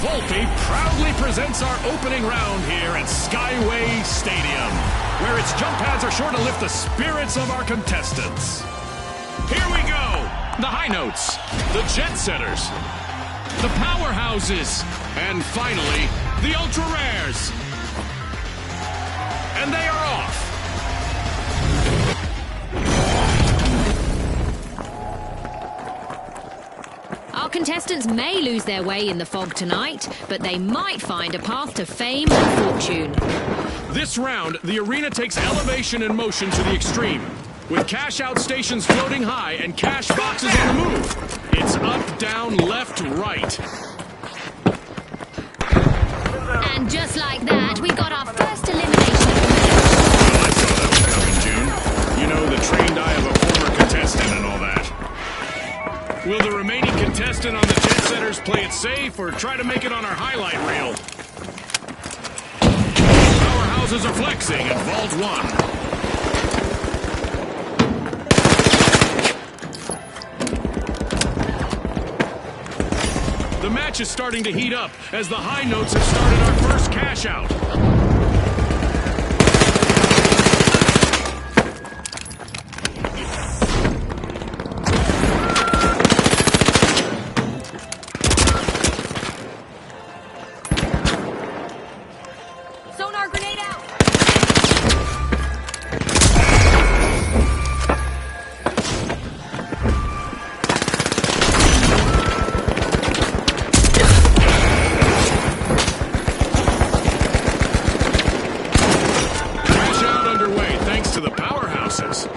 Volpe proudly presents our opening round here at Skyway Stadium, where its jump pads are sure to lift the spirits of our contestants. Here we go! The high notes, the jet setters, the powerhouses, and finally, the ultra rares. And they are off. Our contestants may lose their way in the fog tonight, but they might find a path to fame and fortune. This round, the arena takes elevation and motion to the extreme, with cash-out stations floating high and cash boxes on the move. It's up, down, left, right. And just like that, we got our first elimination. Well, I saw that one coming, June. You know, the trained eye of a former contestant and all that. Will the remaining contestant on the jet setters play it safe or try to make it on our highlight reel? Powerhouses are flexing at Vault 1. The match is starting to heat up as the high notes have started our first cash out. Sonar grenade out! Crash out underway thanks to the powerhouses.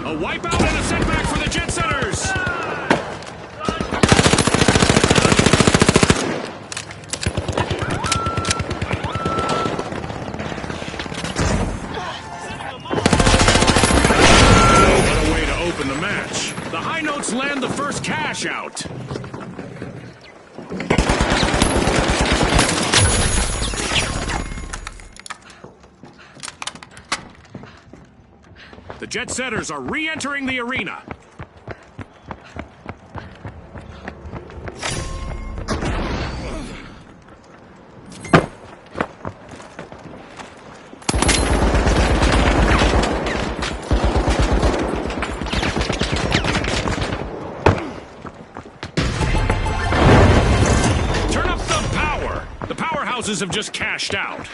A wipeout and a setback for the jet setters! What a way to open the match. The high notes land the first cash out. The jet setters are re-entering the arena. Turn up the power. The powerhouses have just cashed out.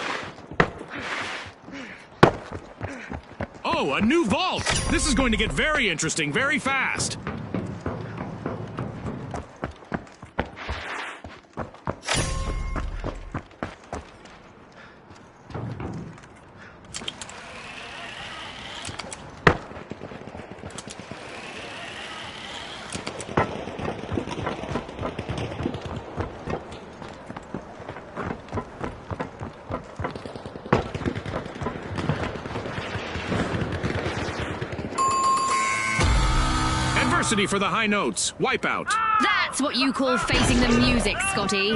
Oh, a new vault! This is going to get very interesting very fast. Adversity for the high notes. Wipeout. That's what you call facing the music, Scotty.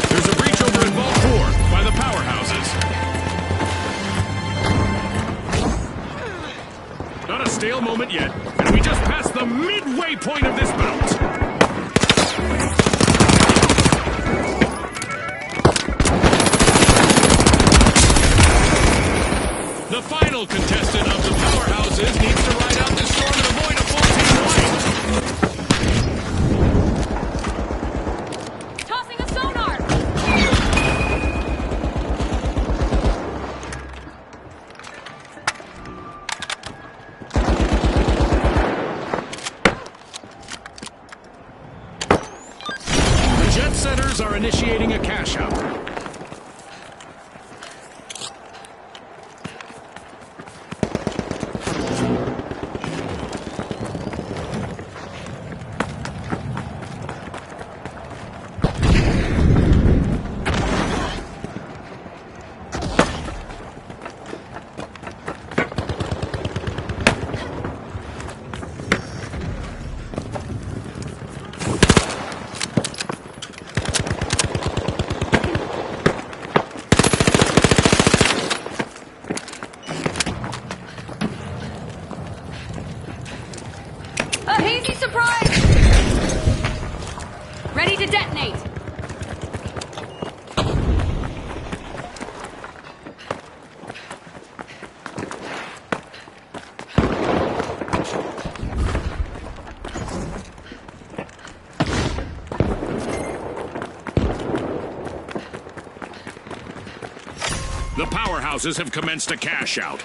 There's a breach over in Vault 4 by the powerhouses. stale moment yet, and we just passed the midway point of this bout. The final contestant of the powerhouses needs to ride out this storm and avoid a full team wipe. Tossing a sonar! The jet setters are initiating a cash out. A hazy surprise! Ready to detonate! The powerhouses have commenced a cash out.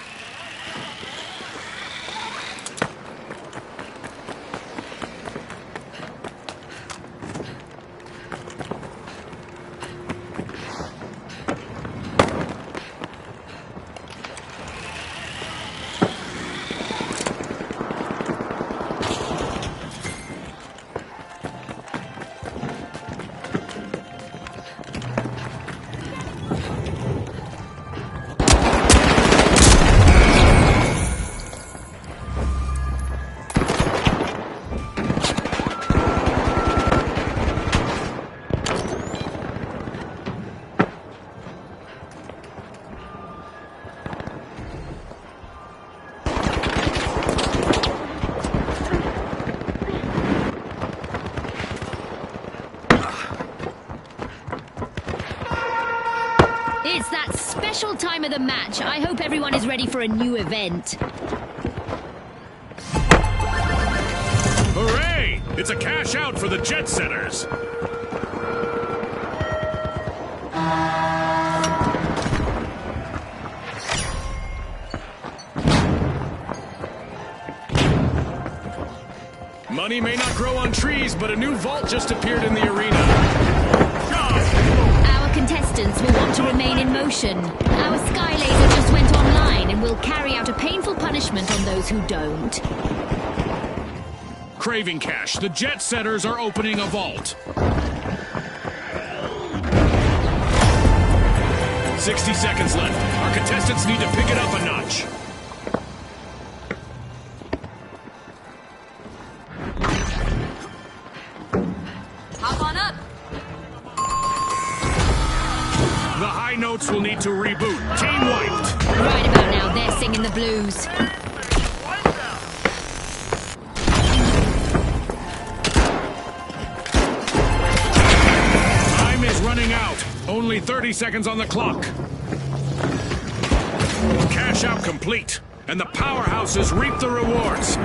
It's that special time of the match. I hope everyone is ready for a new event. Hooray! It's a cash out for the jet setters. Money may not grow on trees, but a new vault just appeared in the arena. Our contestants will want to remain in motion. Our sky laser just went online and will carry out a painful punishment on those who don't. Craving cash, the jet setters are opening a vault. 60 seconds left. Our contestants need to pick it up a notch. Hop on up. The high notes will need to reboot. Team wiped. Right about now, they're singing the blues. Time is running out. Only 30 seconds on the clock. Cash out complete, and the powerhouses reap the rewards.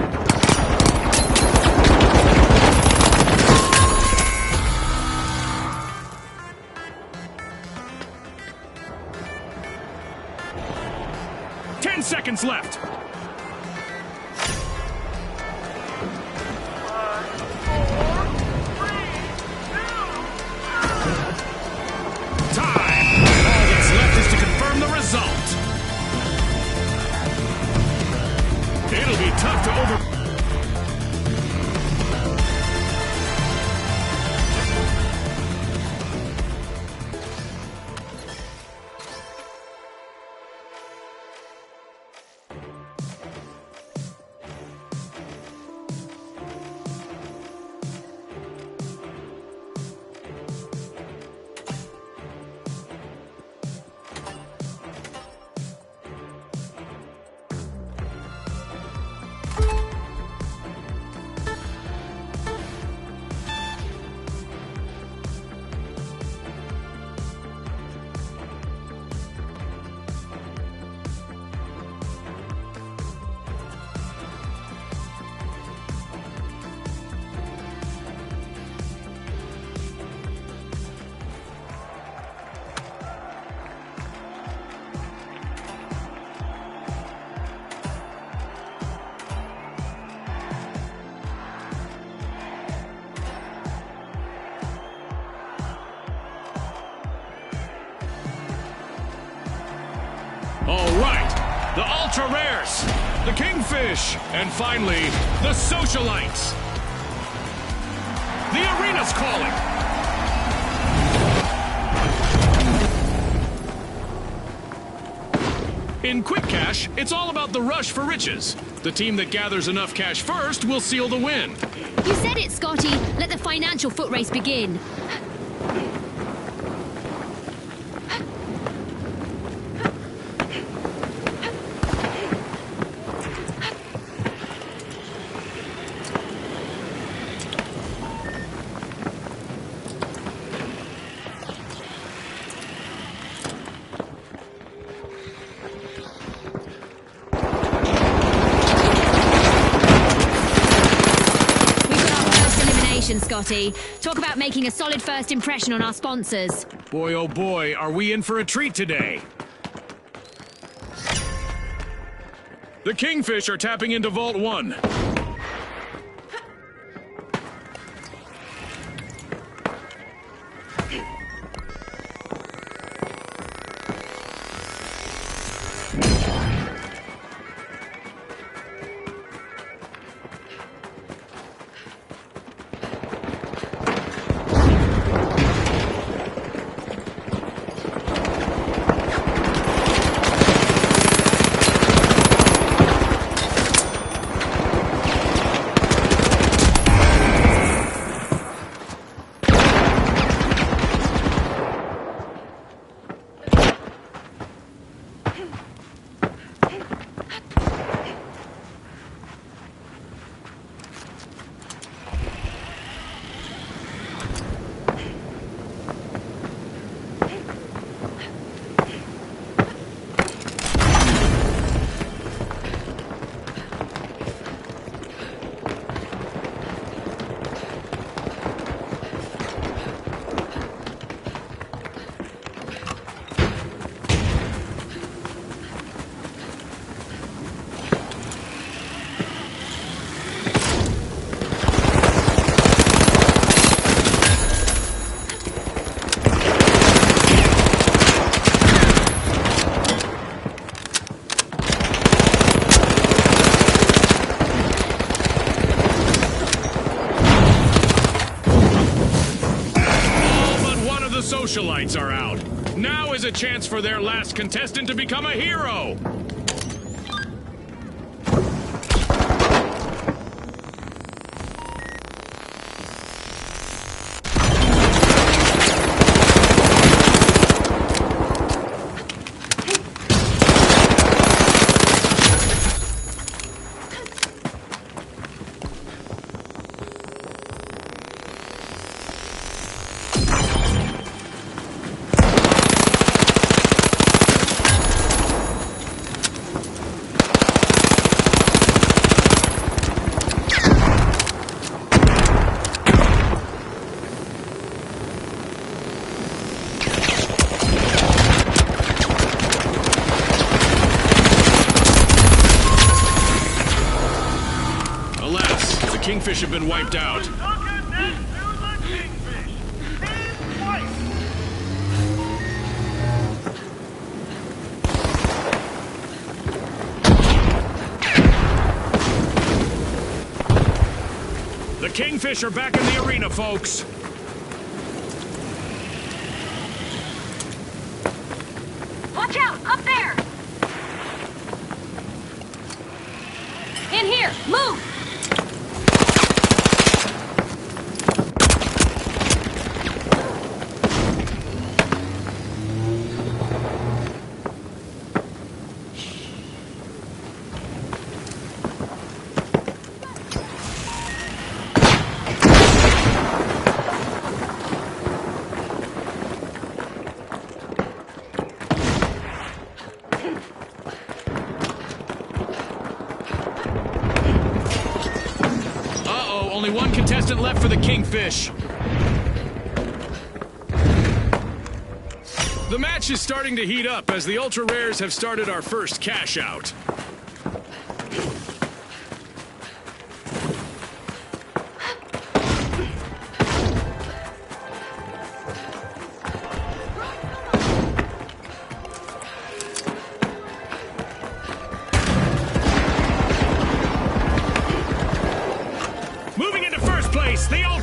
Seconds left. Time. All that's left is to confirm the result. It'll be tough to over... ultra rares, the Kingfish, and finally, the Socialites. The arena's calling. In Quick Cash, it's all about the rush for riches. The team that gathers enough cash first will seal the win. You said it, Scotty. Let the financial foot race begin. Scotty. Talk about making a solid first impression on our sponsors. Boy, oh boy, are we in for a treat today. The Kingfish are tapping into Vault 1. Socialites are out. Now is a chance for their last contestant to become a hero. Kingfish have been wiped out. The Kingfish are back in the arena, folks. Watch out! Up there! In here! Move! Only one contestant left for the Kingfish. The match is starting to heat up as the Ultra Rares have started our first cash out.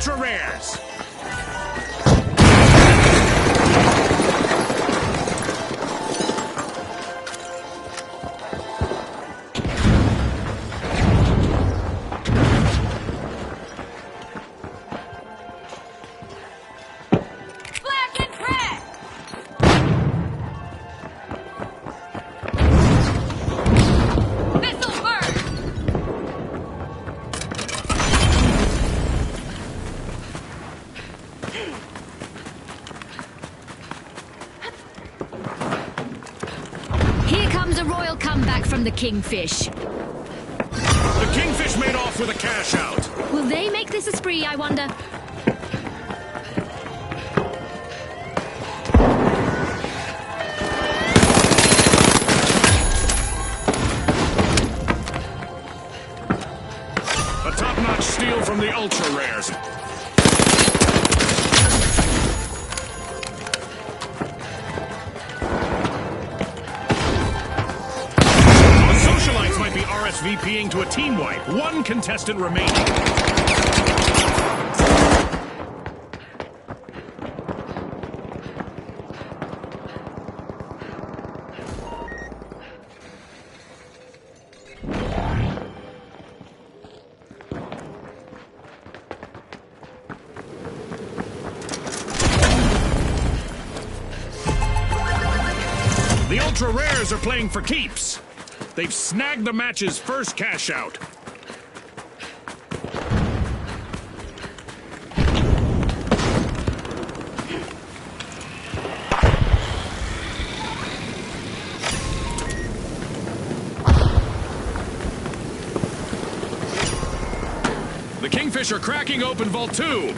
ultra rares. From the Kingfish. The Kingfish made off with a cash out. Will they make this a spree, I wonder? A top-notch steal from the ultra rares. RSVPing to a team wipe. One contestant remaining. The ultra rares are playing for keeps. They've snagged the match's first cash out. The Kingfish are cracking open Vault 2.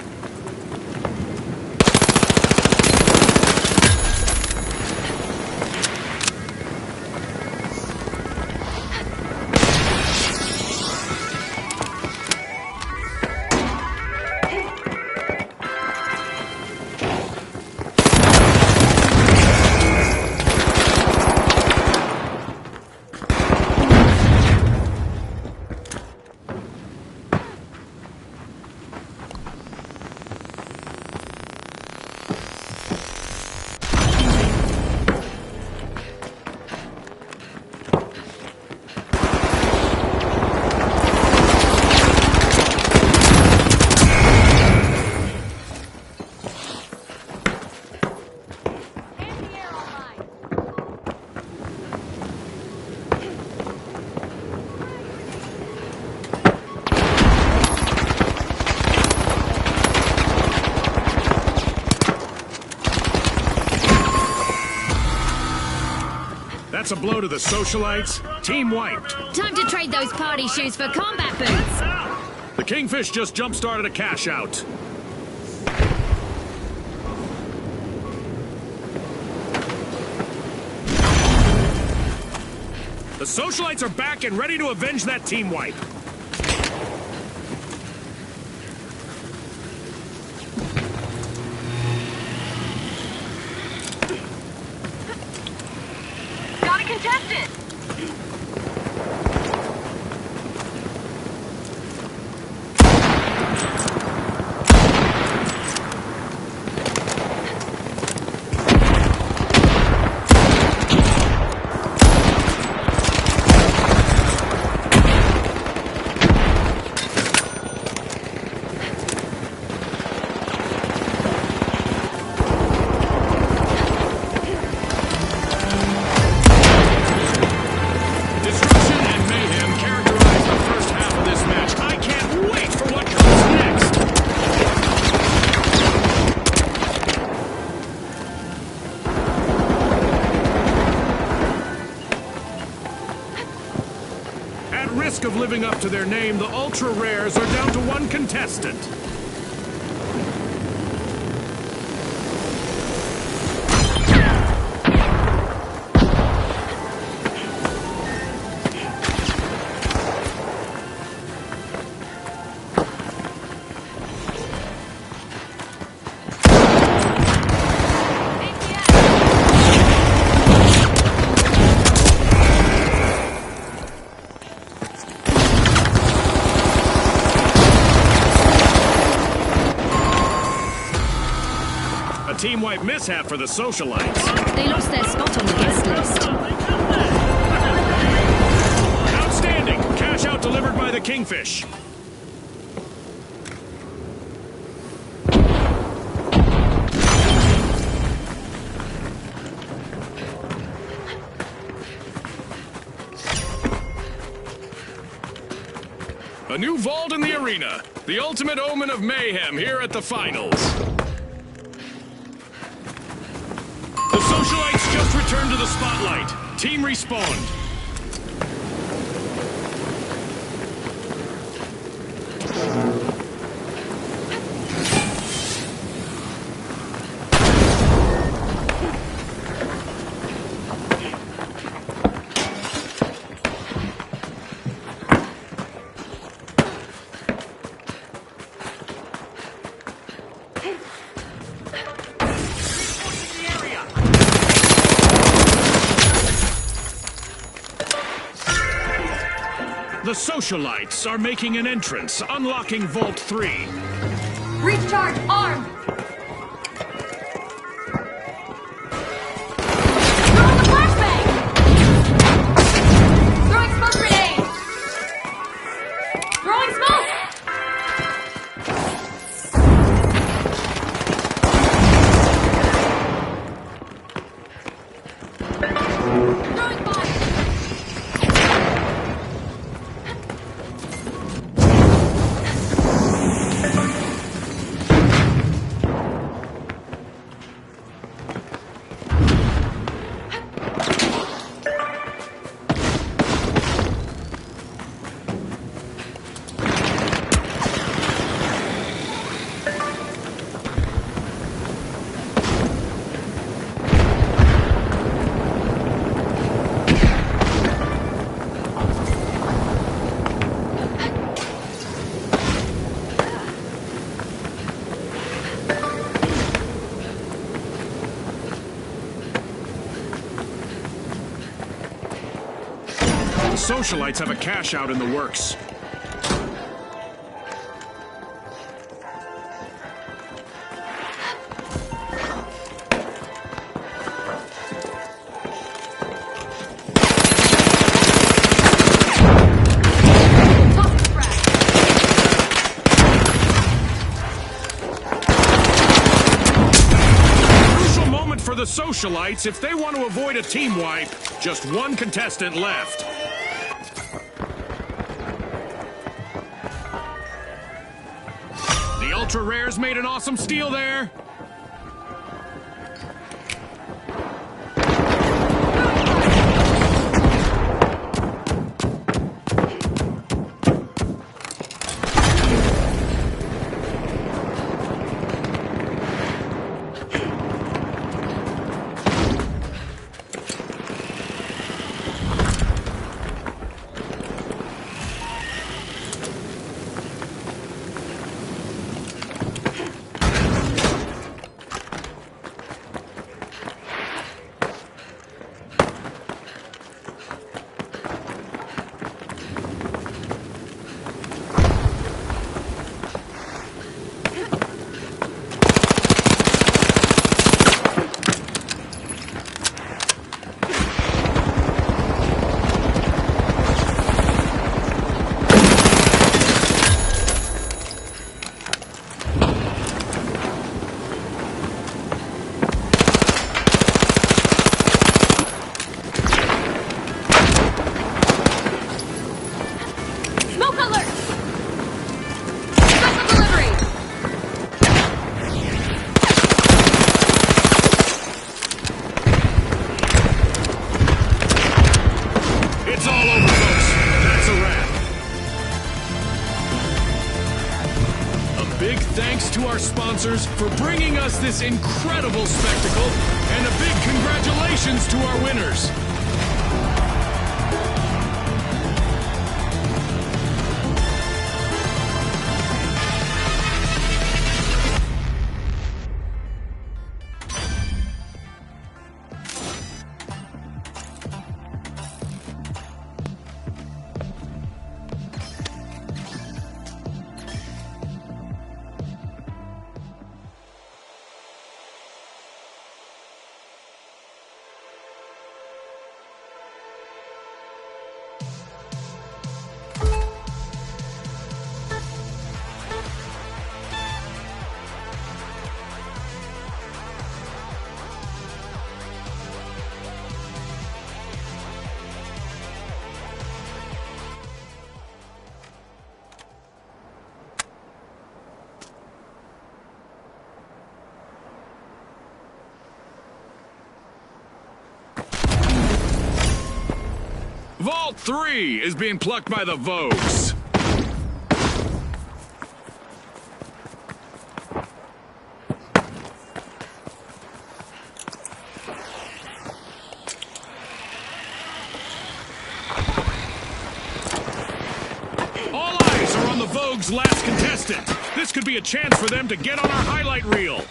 That's a blow to the socialites. Team wiped. Time to trade those party shoes for combat boots. The Kingfish just jump-started a cash out. The socialites are back and ready to avenge that team wipe. Contestant! Of living up to their name, the ultra rares are down to one contestant. A team wipe mishap for the socialites. They lost their spot on the guest list. Outstanding! Cash out delivered by the Kingfish. A new vault in the arena. The ultimate omen of mayhem here at the finals. The socialites just returned to the spotlight. Team respawned. The socialites are making an entrance, unlocking Vault 3. Recharge arm! Throwing the flashbang! Throwing smoke grenade! Throwing smoke! Throwing fire! The socialites have a cash out in the works. Crucial moment for the socialites. If they want to avoid a team wipe, just one contestant left. The Ultra Rares made an awesome steal there. Smoke alert! Special delivery! It's all over, folks. That's a wrap. A big thanks to our sponsors for bringing us this incredible spectacle, and a big congratulations to our winners. Vault 3 is being plucked by the Vogues. All eyes are on the Vogues' last contestant. This could be a chance for them to get on our highlight reel.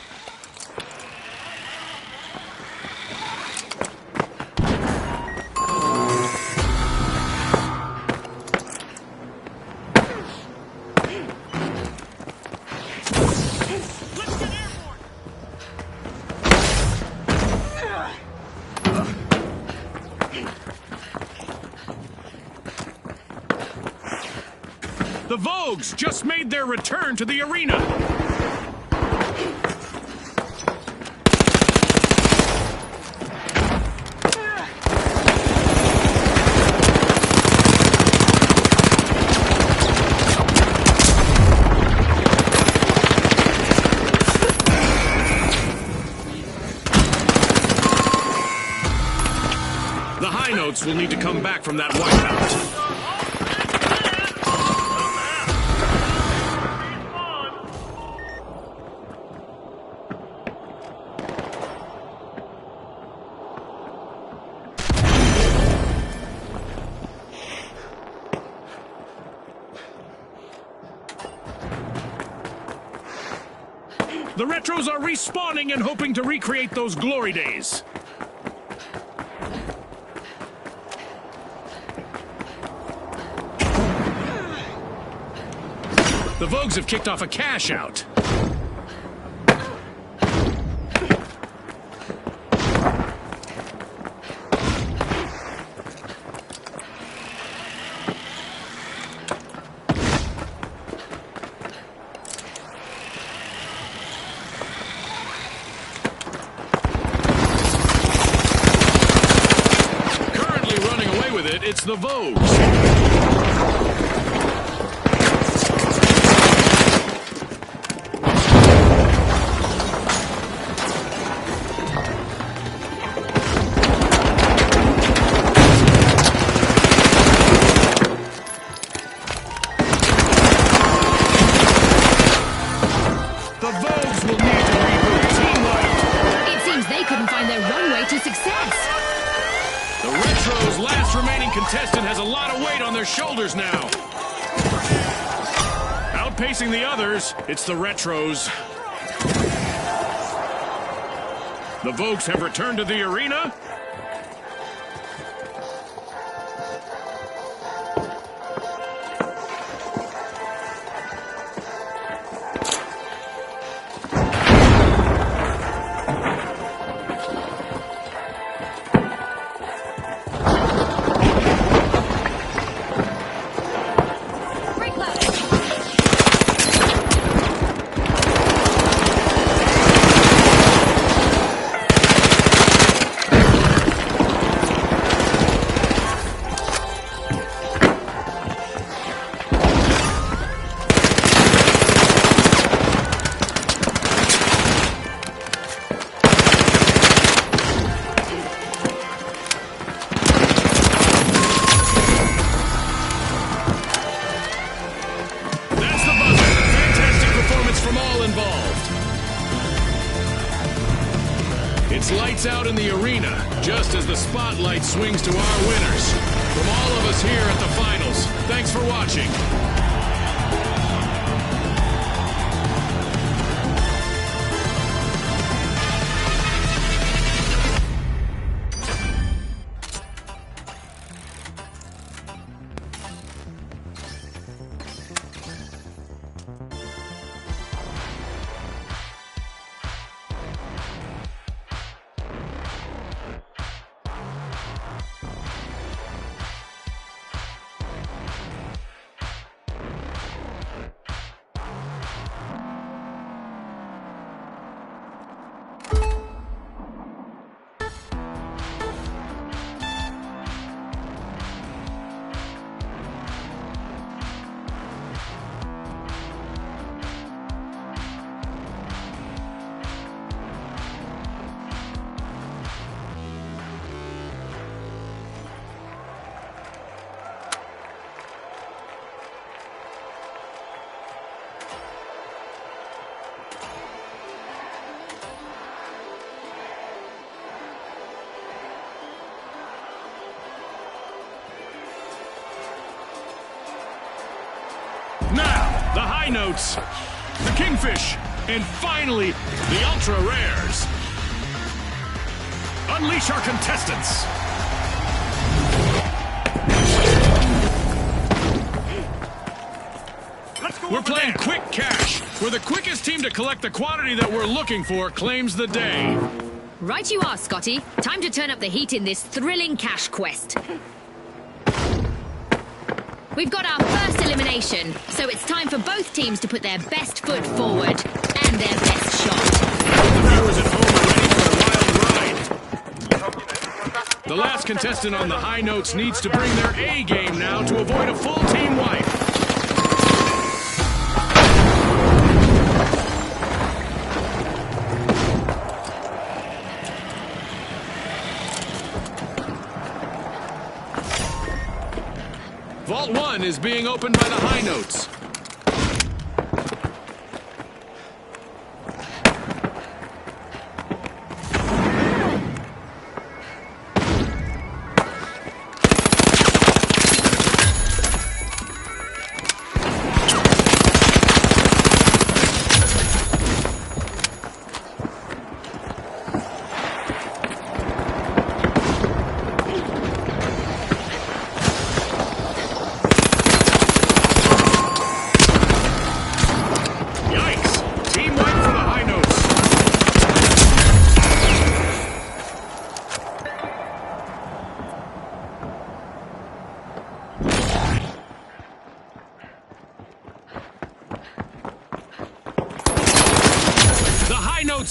The Vogues just made their return to the arena. The high notes will need to come back from that wipeout. The Retros are respawning and hoping to recreate those glory days. The Vogues have kicked off a cash out. It's the Vogues. The Vogues will need to reboot teamwork. It seems they couldn't find their runway to success. The Retro's last remaining contestant has a lot of weight on their shoulders now. Outpacing the others, it's the Retros. The Vogues have returned to the arena. It's lights out in the arena, just as the spotlight swings to our winners. From all of us here at the finals, thanks for watching. the high notes, the kingfish, and finally, the ultra rares. Unleash our contestants. We're playing quick cash, where the quickest team to collect the quantity that we're looking for claims the day. Right you are, Scotty. Time to turn up the heat in this thrilling cash quest. We've got our first elimination, so it's time for both teams to put their best foot forward and their best shot. The viewers at home are ready for a wild ride. The last contestant on the high notes needs to bring their A game now to avoid a full team wipe. Vault 1 is being opened by the high notes.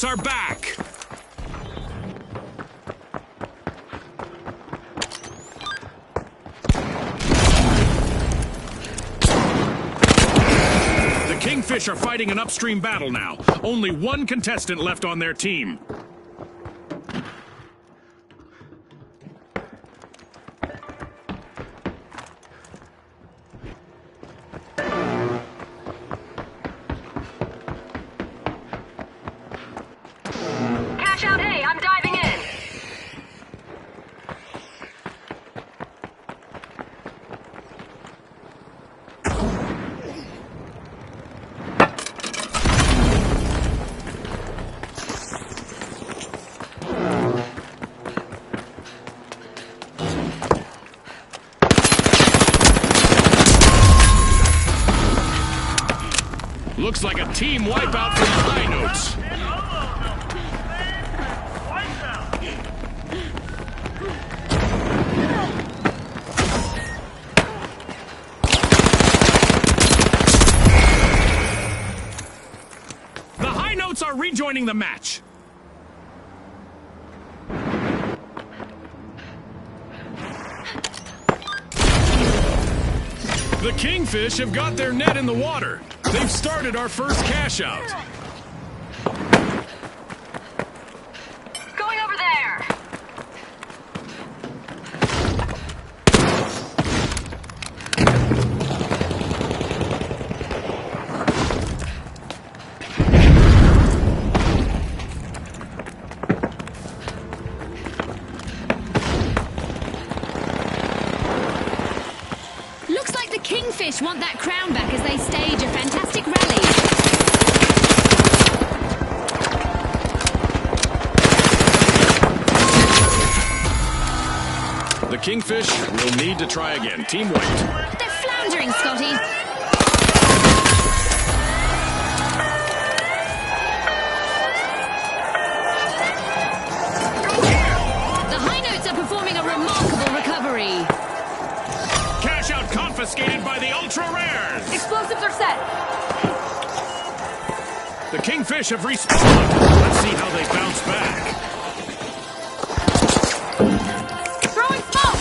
Are back. The Kingfish are fighting an upstream battle now. Only one contestant left on their team. Looks like a team wipeout from the high notes. The high notes are rejoining the match. The Kingfish have got their net in the water. They've started our first cash out. Going over there. Looks like the Kingfish want that crown back as they stage a fantastic rally. The Kingfish will need to try again. Team wiped. They're floundering, Scotty. The high notes are performing a remarkable recovery. Cash out confiscated by the ultra rares. Explosives are set. The Kingfish have respawned. Let's see how they bounce back. Throwing smoke.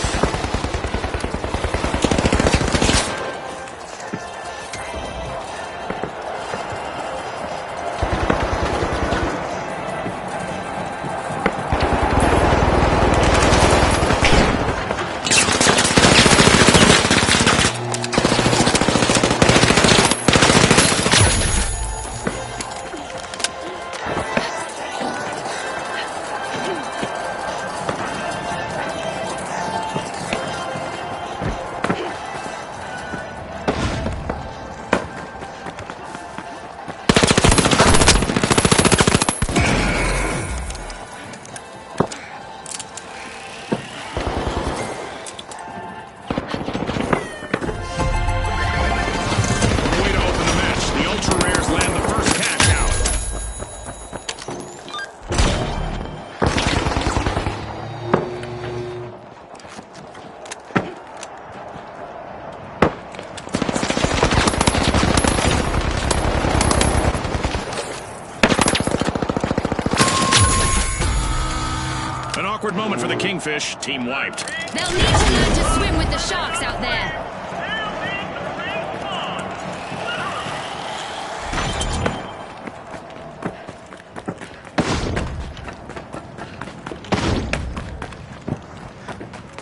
awkward moment for the Kingfish. Team wiped. They'll need to learn to swim with the sharks out there.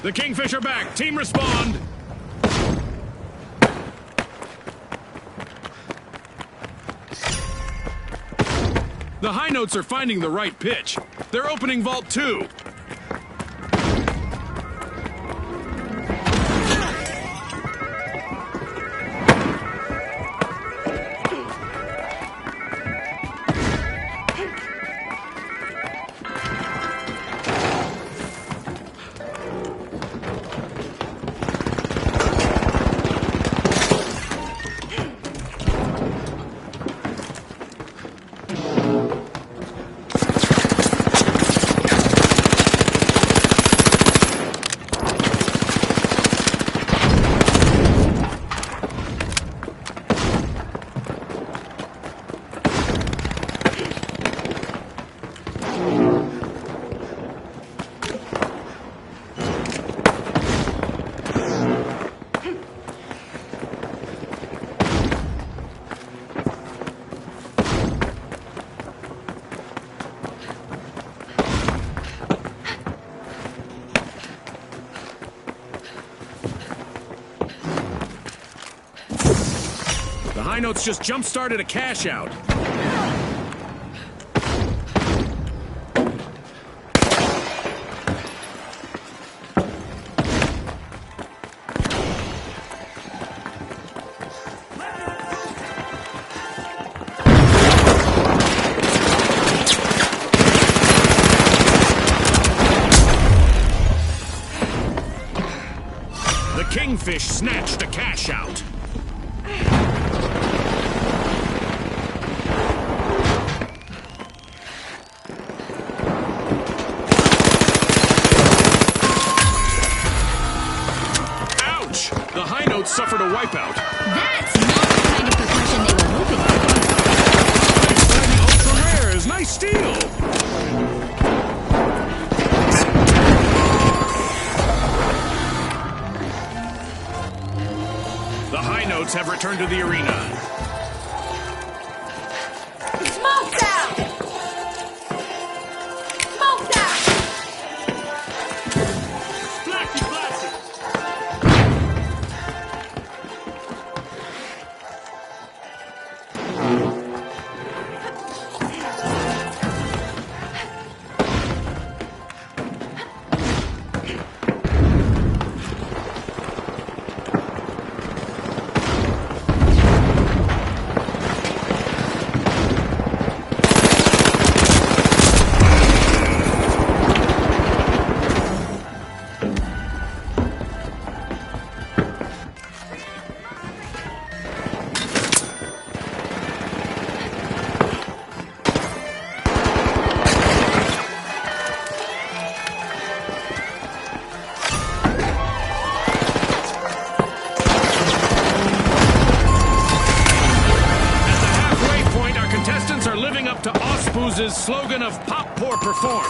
The Kingfish are back. Team respond. The High Notes are finding the right pitch. They're opening Vault 2. The High Notes just jump-started a cash-out. The Kingfish snatched a cash-out. The High Notes suffered a wipeout. That's not the kind of percussion they were hoping for. Ultra rares, nice steal. The High Notes have returned to the arena. Smoke down! Smoke down! Flashy, flashy. Up to Ospooz's slogan of Pop, Pour, Perform.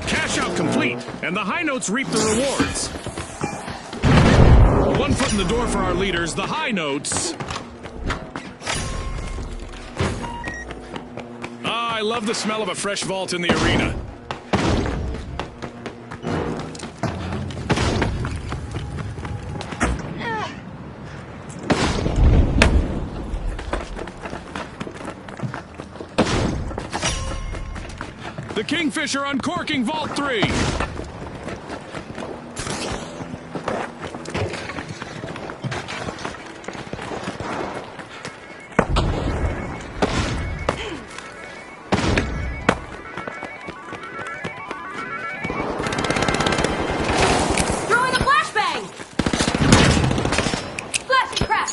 Cash out complete, and the High Notes reap the rewards. One foot in the door for our leaders, the High Notes. Ah, I love the smell of a fresh vault in the arena. The Kingfish are uncorking Vault 3! Throwing a flashbang! Flashing crap!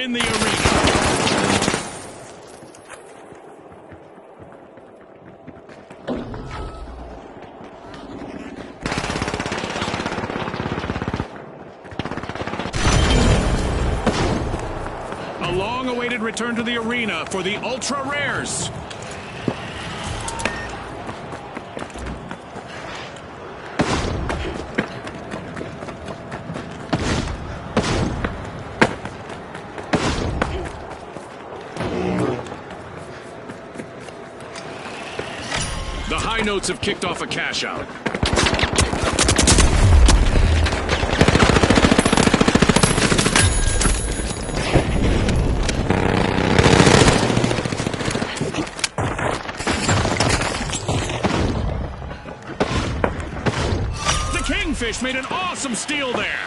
in the arena. A long-awaited return to the arena for the ultra rares. The high notes have kicked off a cash out. The Kingfish made an awesome steal there.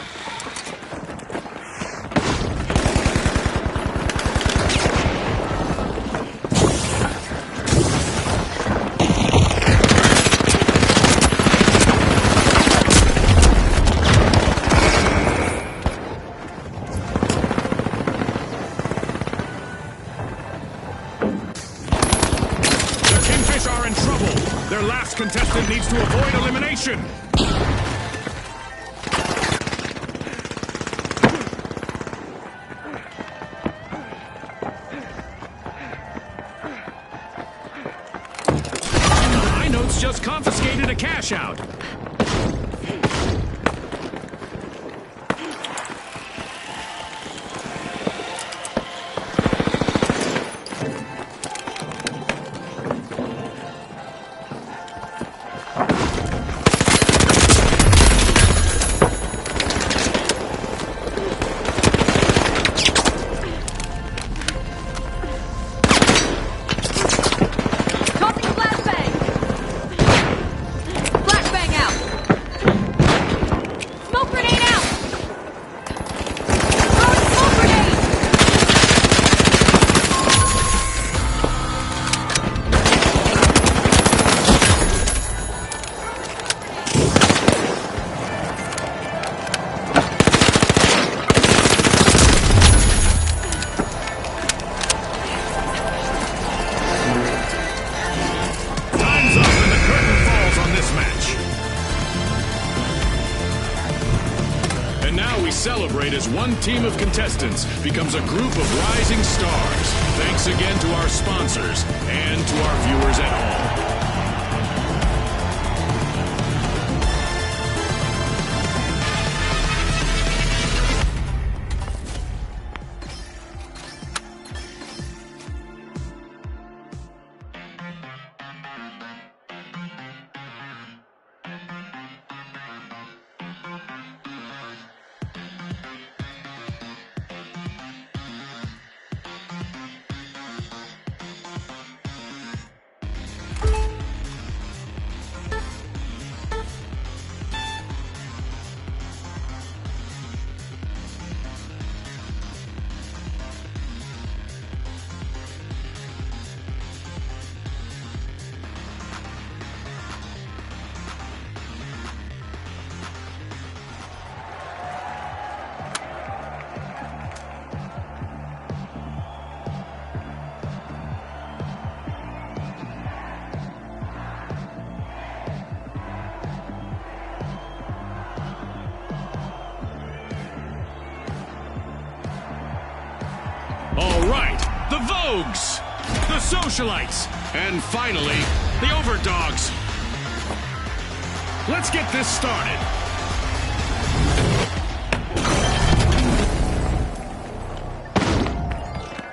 Are in trouble. Their last contestant needs to avoid elimination. High Notes just confiscated a cash out. Celebrate as one team of contestants becomes a group of rising stars. Thanks again to our sponsors and to our viewers at home. All right, the Vogues, the Socialites, and finally, the Overdogs. Let's get this started.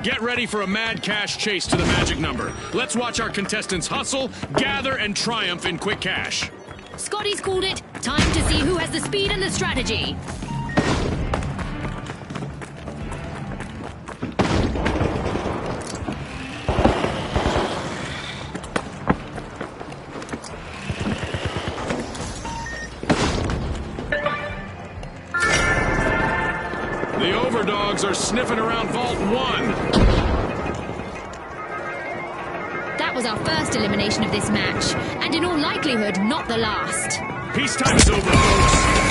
Get ready for a mad cash chase to the magic number. Let's watch our contestants hustle, gather, and triumph in quick cash. Scotty's called it. Time to see who has the speed and the strategy. The Overdogs are sniffing around Vault 1. That was our first elimination of this match, and in all likelihood, not the last. Peacetime is over, folks.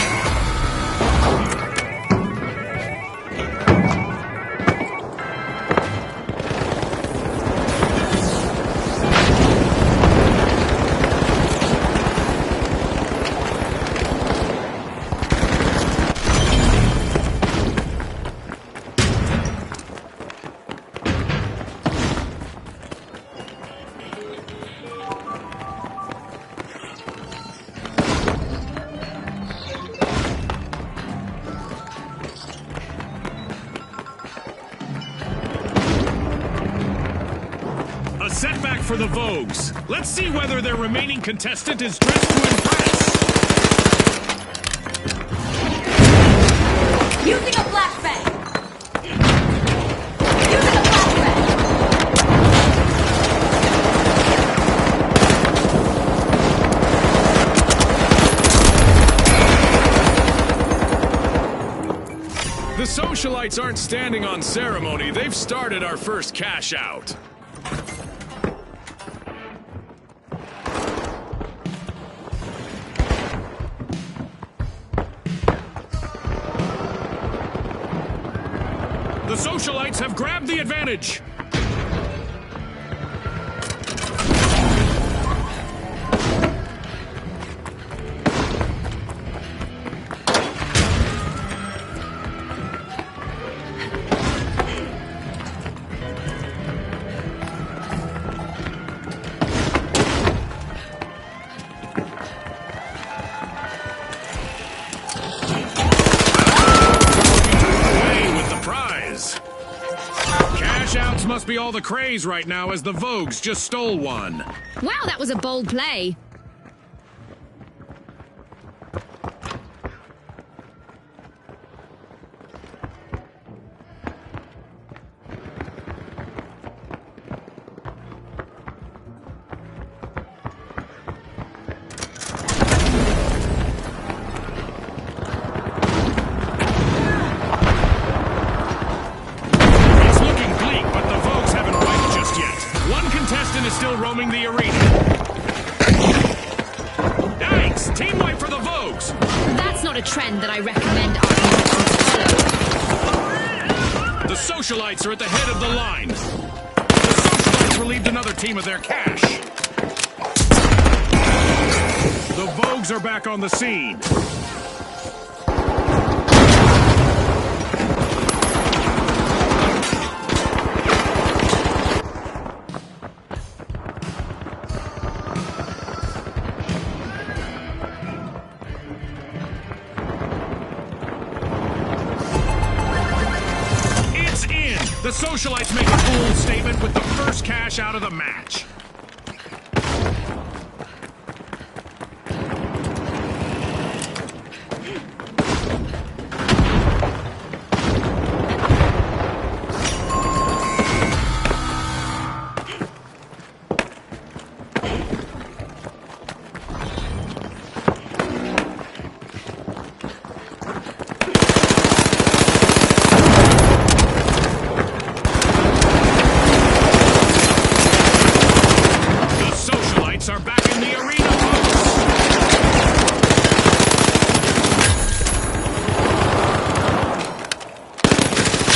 for the Vogues. Let's see whether their remaining contestant is dressed to impress. Using a flashbang. Using a flashbang. The socialites aren't standing on ceremony. They've started our first cash out. The socialites have grabbed the advantage. Must be all the craze right now as the Vogues just stole one. Wow, that was a bold play. Is still roaming the arena. Yikes! Team wipe for the Vogues! That's not a trend that I recommend our contestants follow. The socialites are at the head of the line. The socialites relieved another team of their cash. The Vogues are back on the scene. The socialites make a bold statement with the first cash out of the match. Are back in the arena, folks.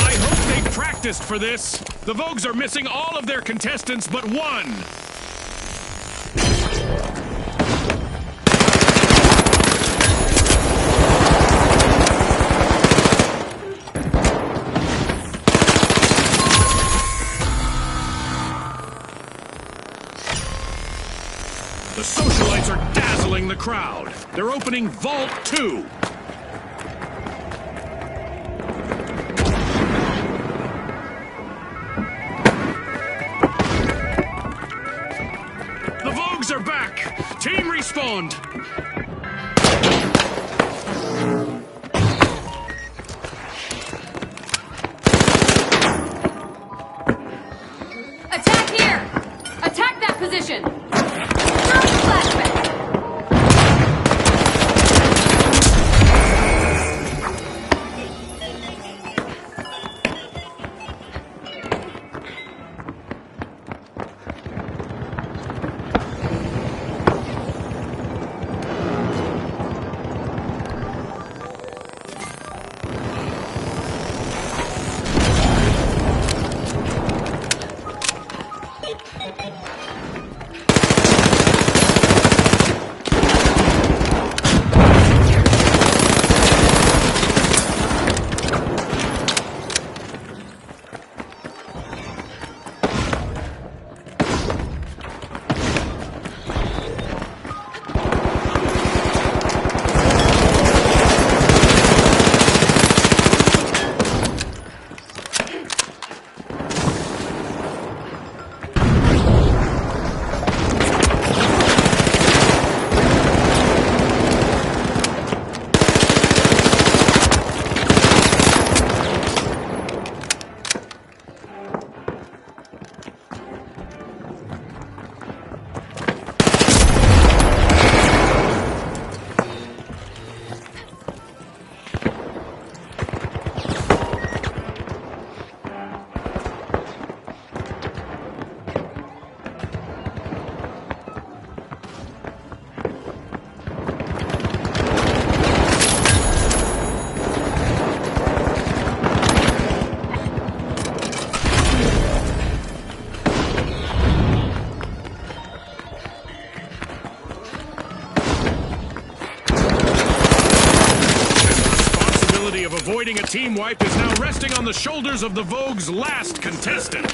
I hope they practiced for this. The Vogues are missing all of their contestants but one. The socialites are dazzling the crowd. They're opening Vault 2. The Vogues are back. Team respawned. Attack here! Attack that position! team wipe is now resting on the shoulders of the Vogue's last contestant.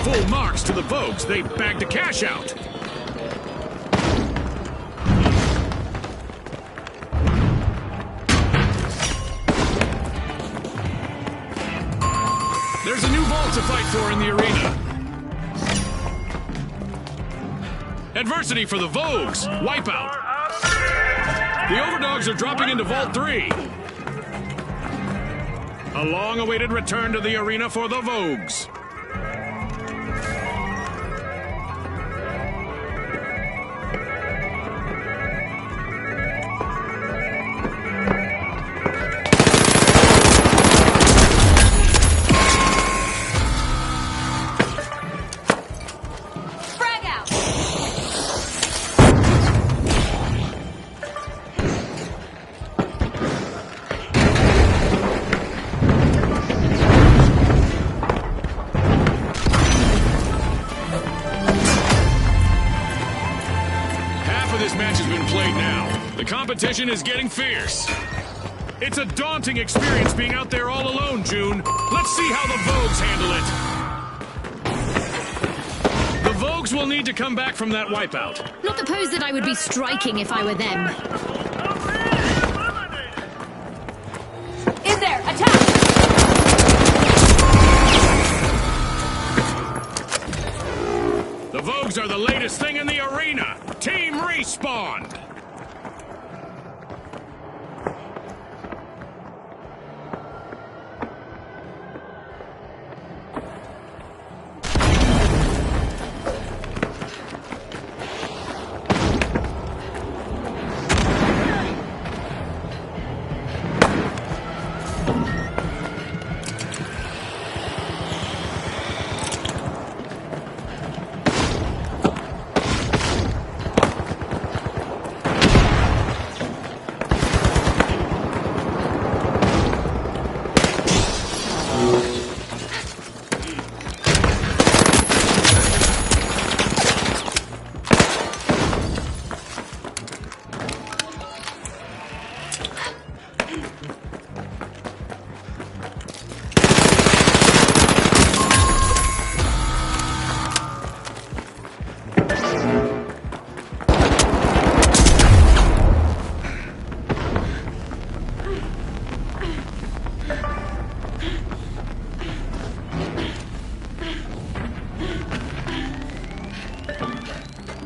Full marks to the Vogues. They bagged a cash out. There's a new vault to fight for in the arena. Adversity for the Vogues. Wipeout. The Overdogs are dropping into Vault 3. A long-awaited return to the arena for the Vogues. This match has been played now. The competition is getting fierce. It's a daunting experience being out there all alone, June. Let's see how the Vogues handle it. The Vogues will need to come back from that wipeout. Not the pose that I would be striking if I were them. In there! Attack! The Vogues are the latest thing in the arena. Team respawned.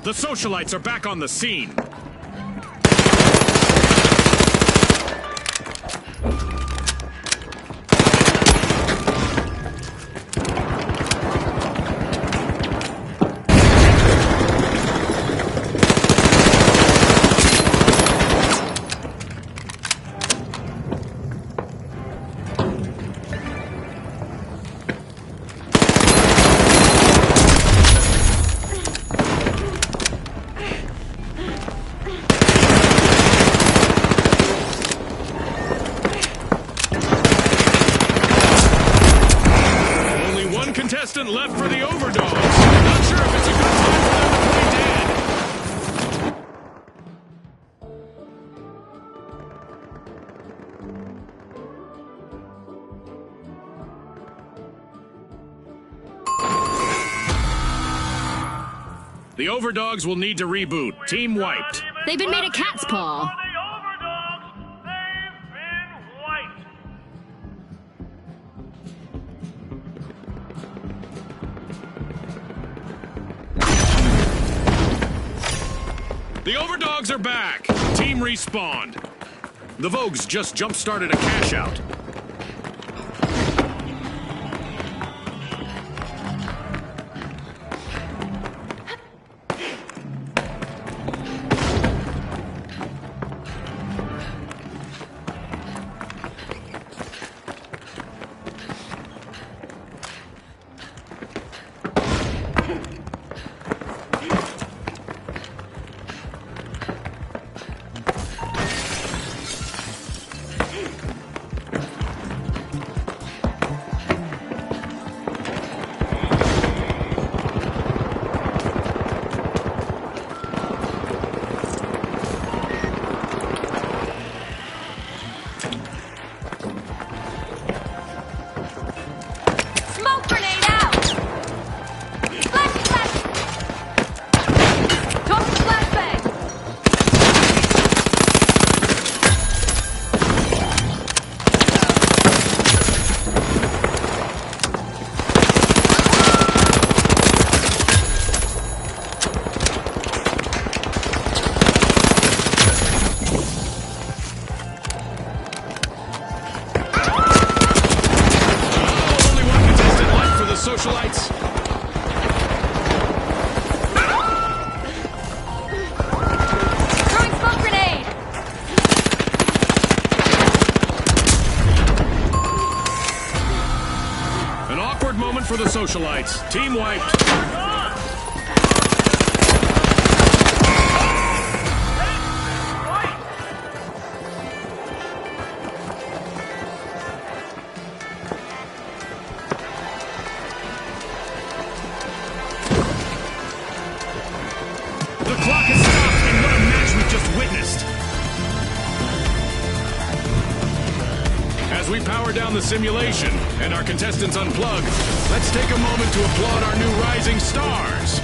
The socialites are back on the scene. Contestant left for the Overdogs. Not sure if it's a good time for them to play dead. The Overdogs will need to reboot. Team wiped. They've been made a cat's paw. The Overdogs are back. Team respawned. The Vogues just jump-started a cash out. Smoke grenade out! Flash, flash! Toss the flashbang! Only one contestant left for the socialites. Throwing smoke grenade! An awkward moment for the socialites. Team wiped. The clock has stopped, and what a match we've just witnessed. As we power down the simulation and our contestants unplug, let's take a moment to applaud our new rising stars.